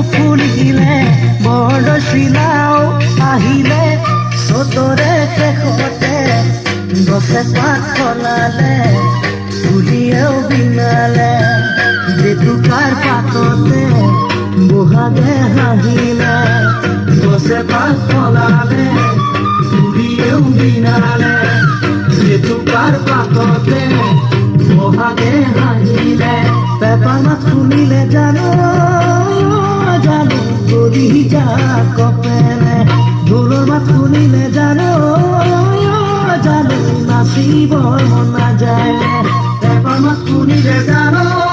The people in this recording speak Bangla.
ফুলিলে বৰদৈচিলাও আহিলে চতৰে শেষতে গছে পাত সলালে ফুলিয়েও বিনালে জেতুকাৰ পাততে বহাগে হাঁহিলে গছে পাত সলালে ফুলিয়েও বিনালে জেতুকাৰ পাততে বহাগে হাঁহিলে পেপাৰ মাত শুনিলে জানো জানো গলি যা কপেলে ঢোলৰ মাত শুনিলে জানো জানো নাচিবৰ মন নাযায় পেপাৰ মাত শুনিলে জানো